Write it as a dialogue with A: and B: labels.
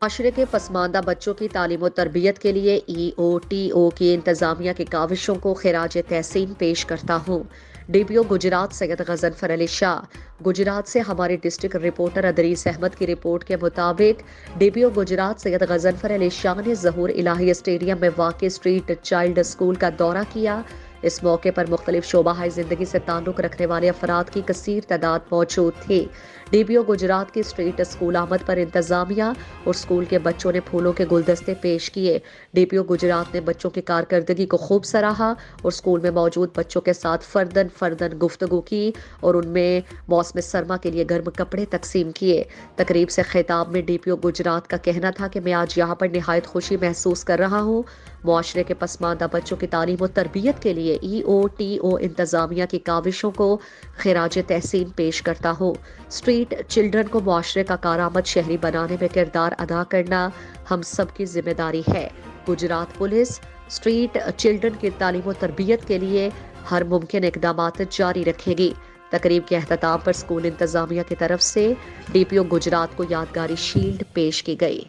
A: معاشرے کے پسماندہ بچوں کی تعلیم و تربیت کے لیے EOTO کی انتظامیہ کی کاوشوں کو خراج تحسین پیش کرتا ہوں۔ DPO گجرات سید غضنفر علی شاہ۔ گجرات سے ہمارے ڈسٹرکٹ رپورٹر ادریس احمد کی رپورٹ کے مطابق DPO گجرات سید غضنفر علی شاہ نے ظہور الہی اسٹیڈیم میں واقع اسٹریٹ چائلڈ اسکول کا دورہ کیا۔ اس موقع پر مختلف شعبہ زندگی سے تعلق رکھنے والے افراد کی کثیر تعداد موجود تھی۔ DPO گجرات کی اسٹریٹ اسکول آمد پر انتظامیہ اور اسکول کے بچوں نے پھولوں کے گلدستے پیش کیے۔ DPO گجرات نے بچوں کی کارکردگی کو خوب سراہا اور اسکول میں موجود بچوں کے ساتھ فرداً گفتگو کی اور ان میں موسم سرما کے لیے گرم کپڑے تقسیم کیے۔ تقریب سے خطاب میں DPO گجرات کا کہنا تھا کہ میں آج یہاں پر نہایت خوشی محسوس کر رہا ہوں۔ معاشرے کے پسماندہ بچوں کی تعلیم و تربیت کے لیے EOTO انتظامیہ کی کاوشوں کو خراج تحسین پیش کرتا ہوں۔ اسٹریٹ چلڈرن کو معاشرے کا کارآمد شہری بنانے میں کردار ادا کرنا ہم سب کی ذمہ داری ہے۔ گجرات پولیس اسٹریٹ چلڈرن کی تعلیم و تربیت کے لیے ہر ممکن اقدامات جاری رکھے گی۔ تقریب کے اختتام پر اسکول انتظامیہ کی طرف سے DPO گجرات کو یادگاری شیلڈ پیش کی گئی۔